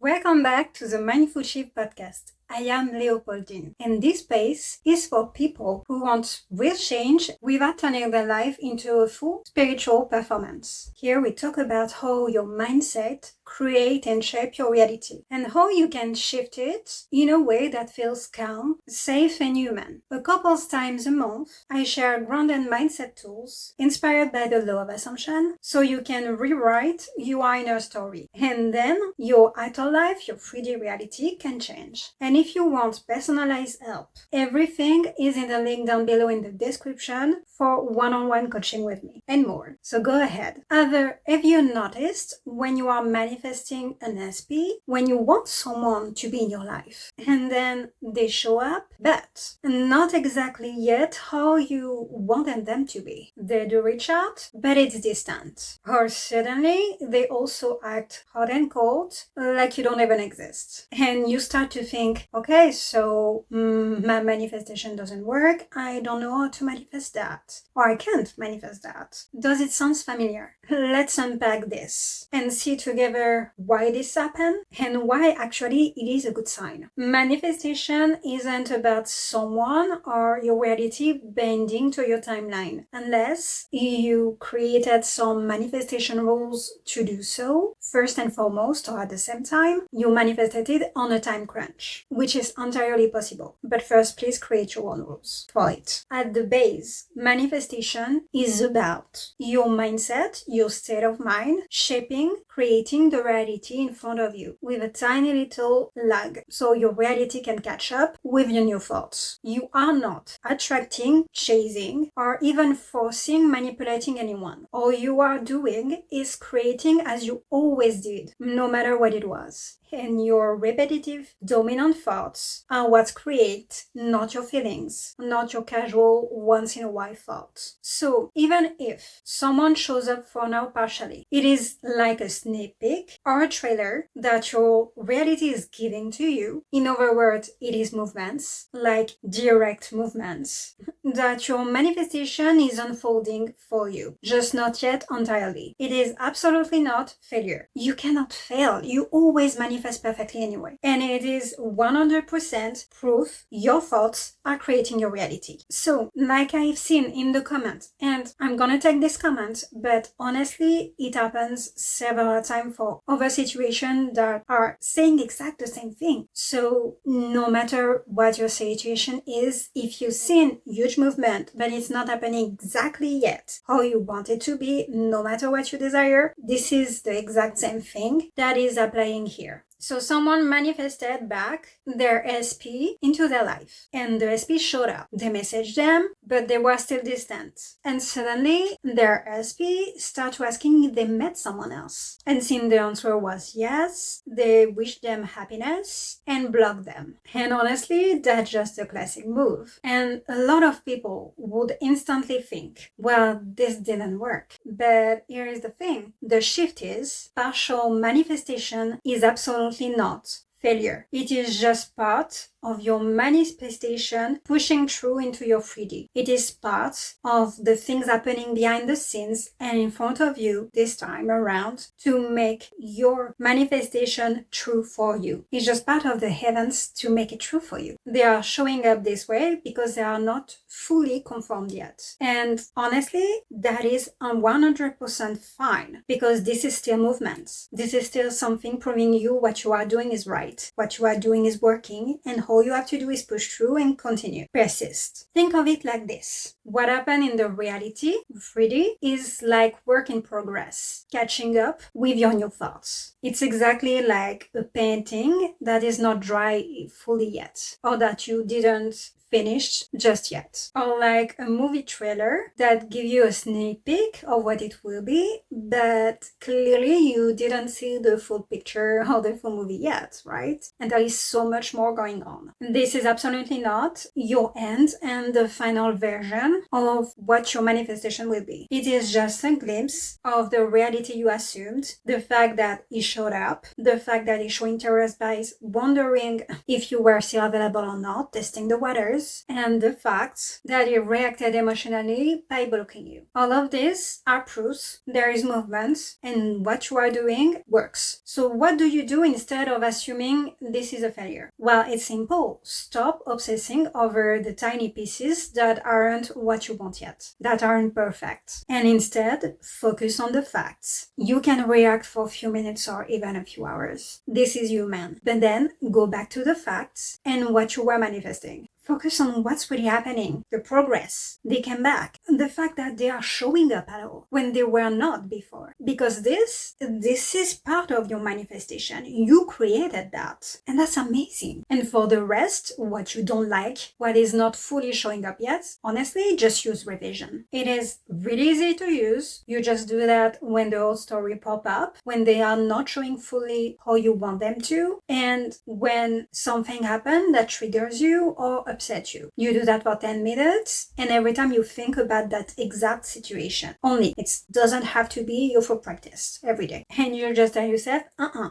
Welcome back to the Mindful Shift podcast. I am Leopoldine, and this space is for people who want real change without turning their life into a full spiritual performance. Here we talk about how your mindset create and shape your reality, and how you can shift it in a way that feels calm, safe, and human. A couple times a month, I share grounded mindset tools inspired by the law of assumption, so you can rewrite your inner story, and then your outer life, your 3D reality can change. And if you want personalized help, everything is in the link down below in the description for one-on-one coaching with me and more. So go ahead. Have you noticed when you are manifesting an SP, when you want someone to be in your life and then they show up, but not exactly yet how you wanted them to be? They do reach out, but it's distant. Or suddenly they also act hot and cold, like you don't even exist. And you start to think, okay, so my manifestation doesn't work. I don't know how to manifest that. Or I can't manifest that. Does it sound familiar? Let's unpack this and see together why this happened and why actually it is a good sign. Manifestation isn't about someone or your reality bending to your timeline, unless you created some manifestation rules to do so. First and foremost, or at the same time, you manifested it on a time crunch, which is entirely possible. But first, please create your own rules for it. At the base, manifestation is about your mindset, your state of mind, shaping, creating the reality in front of you with a tiny little lag, so your reality can catch up with your new thoughts. You are not attracting, chasing, or even forcing, manipulating anyone. All you are doing is creating as you always did, no matter what it was. And your repetitive, dominant thoughts are what create, not your feelings, not your casual, once-in-a-while thoughts. So, even if someone shows up for now partially, it is like a sneak peek or a trailer that your reality is giving to you. In other words, it is movements, like direct movements, that your manifestation is unfolding for you, just not yet entirely. It is absolutely not failure. You cannot fail. You always manifest perfectly anyway. And it is 100% proof your thoughts are creating your reality. So, like I've seen in the comments, and I'm gonna take this comment, but honestly, it happens several times for other situations that are saying exactly the same thing. So, no matter what your situation is, if you've seen huge movement, but it's not happening exactly yet how you want it to be, no matter what you desire, this is the exact same thing that is applying here. So someone manifested back their SP into their life, and the SP showed up. They messaged them, but they were still distant. And suddenly their SP started asking if they met someone else. And since the answer was yes, they wished them happiness and blocked them. And honestly, that's just a classic move. And a lot of people would instantly think, well, this didn't work. But here is the thing. The shift is partial manifestation is absolutely not failure. It is just part of your manifestation pushing through into your 3D. It is part of the things happening behind the scenes and in front of you this time around to make your manifestation true for you. It's just part of the heavens to make it true for you. They are showing up this way because they are not fully conformed yet. And honestly, that is 100% fine, because this is still movement. This is still something proving you what you are doing is right, what you are doing is working, and all you have to do is push through and continue. Persist. Think of it like this. What happened in the reality, 3D, is like work in progress, catching up with your new thoughts. It's exactly like a painting that is not dry fully yet, or that you didn't finished just yet. Or like a movie trailer that give you a sneak peek of what it will be, but clearly you didn't see the full picture or the full movie yet, right? And there is so much more going on. This is absolutely not your end and the final version of what your manifestation will be. It is just a glimpse of the reality you assumed, the fact that it showed up, the fact that it showed interest by wondering if you were still available or not, testing the waters, triggers and the fact that it reacted emotionally by blocking you. All of these are proofs there is movement and what you are doing works. So what do you do instead of assuming this is a failure? Well, it's simple. Stop obsessing over the tiny pieces that aren't what you want yet, that aren't perfect. And instead, focus on the facts. You can react for a few minutes or even a few hours. This is human. But then go back to the facts and what you were manifesting. Focus on what's really happening, the progress. They came back. The fact that they are showing up at all when they were not before. Because this is part of your manifestation. You created that. And that's amazing. And for the rest, what you don't like, what is not fully showing up yet, honestly, just use revision. It is really easy to use. You just do that when the old story pop up, when they are not showing fully how you want them to, and when something happened that triggers you or upset you. You do that for 10 minutes, and every time you think about that exact situation. Only it doesn't have to be your full practice every day. And you just tell yourself,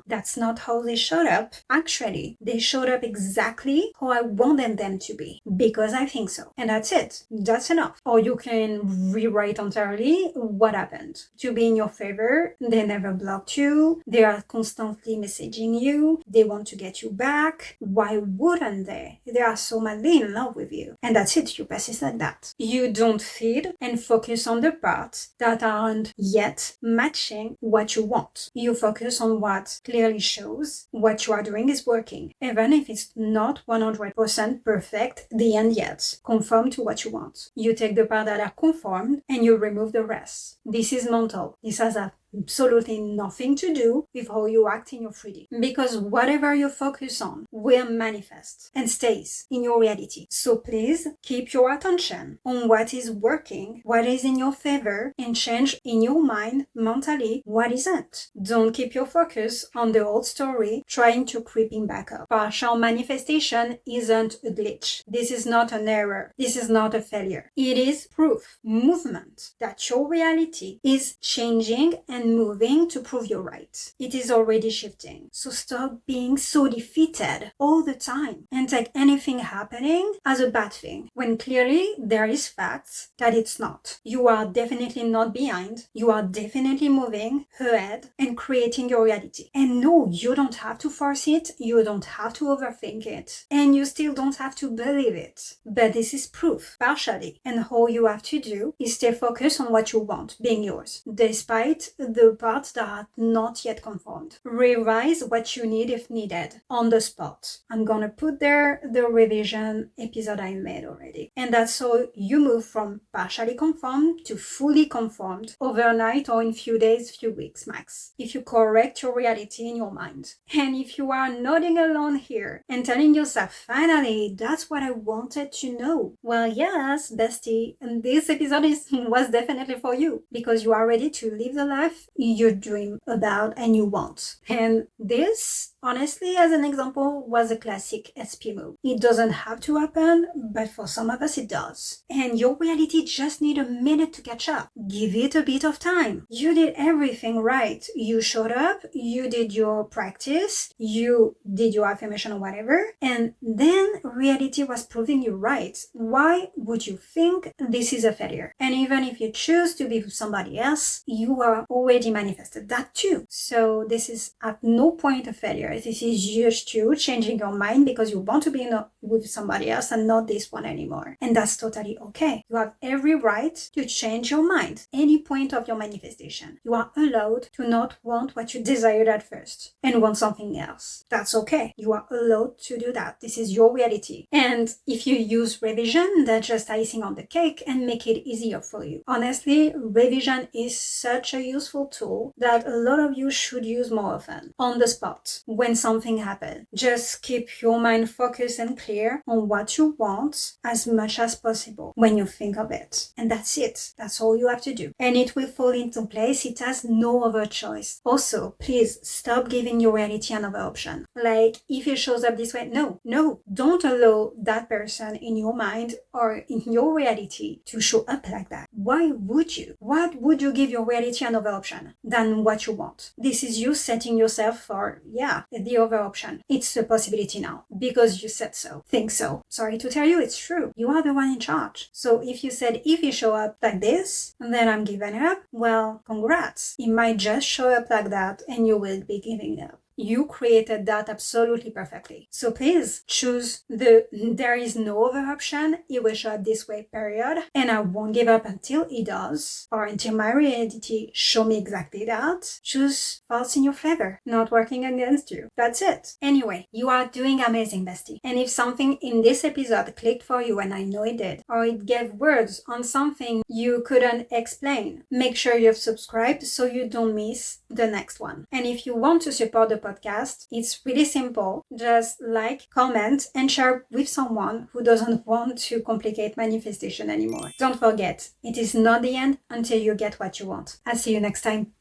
that's not how they showed up. Actually, they showed up exactly how I wanted them to be, because I think so. And that's it. That's enough. Or you can rewrite entirely what happened. To be in your favor, they never blocked you. They are constantly messaging you. They want to get you back. Why wouldn't they? They are so madly in love with you. And that's it. You persist like that. You don't feed and focus on the parts that aren't yet matching what you want. You focus on what clearly shows what you are doing is working, even if it's not 100% perfect the end yet. Conform to what you want. You take the parts that are conformed and you remove the rest. This is mental. This has absolutely nothing to do with how you act in your 3D. Because whatever you focus on will manifest and stays in your reality. So please keep your attention on what is working, what is in your favor, and change in your mind mentally what isn't. Don't keep your focus on the old story trying to creeping back up. Partial manifestation isn't a glitch. This is not an error. This is not a failure. It is proof, movement, that your reality is changing and moving to prove you're right. It is already shifting. So stop being so defeated all the time and take anything happening as a bad thing when clearly there is facts that it's not. You are definitely not behind. You are definitely moving ahead and creating your reality. And no, you don't have to force it. You don't have to overthink it. And you still don't have to believe it. But this is proof, partially. And all you have to do is stay focused on what you want being yours, despite the parts that are not yet conformed. Revise what you need if needed on the spot. I'm gonna put there the revision episode I made already. And that's how you move from partially conformed to fully conformed overnight or in few days, few weeks max. If you correct your reality in your mind. And if you are nodding along here and telling yourself, finally, that's what I wanted to know. Well, yes, bestie, and this episode was definitely for you because you are ready to live the life you dream about and you want. And this, honestly, as an example, was a classic SP move. It doesn't have to happen, but for some of us it does. And your reality just need a minute to catch up. Give it a bit of time. You did everything right. You showed up, you did your practice, you did your affirmation or whatever, and then reality was proving you right. Why would you think this is a failure? And even if you choose to be with somebody else, you are already manifested that too. So this is at no point a failure. This is just you changing your mind because you want to be with somebody else and not this one anymore. And that's totally okay. You have every right to change your mind. Any point of your manifestation. You are allowed to not want what you desired at first and want something else. That's okay. You are allowed to do that. This is your reality. And if you use revision, that's just icing on the cake and make it easier for you. Honestly, revision is such a useful tool that a lot of you should use more often on the spot when something happens. Just keep your mind focused and clear on what you want as much as possible when you think of it. And that's it. That's all you have to do. And it will fall into place. It has no other choice. Also, please stop giving your reality another option. Like, if it shows up this way, no, don't allow that person in your mind or in your reality to show up like that. Why would you? What would you give your reality another option than what you want? This is you setting yourself for, the other option. It's a possibility now because you said so. Think so. Sorry to tell you, it's true. You are the one in charge. So if you said, if you show up like this, then I'm giving up, well, congrats. It might just show up like that and you will be giving up. You created that absolutely perfectly. So please choose there is no other option. It will show up this way, period. And I won't give up until it does, or until my reality show me exactly that. Choose false in your favor, not working against you. That's it. Anyway, you are doing amazing, bestie. And if something in this episode clicked for you, and I know it did, or it gave words on something you couldn't explain, make sure you've subscribed so you don't miss the next one. And if you want to support the podcast, it's really simple. Just like, comment, and share with someone who doesn't want to complicate manifestation anymore. Don't forget, it is not the end until you get what you want. I'll see you next time.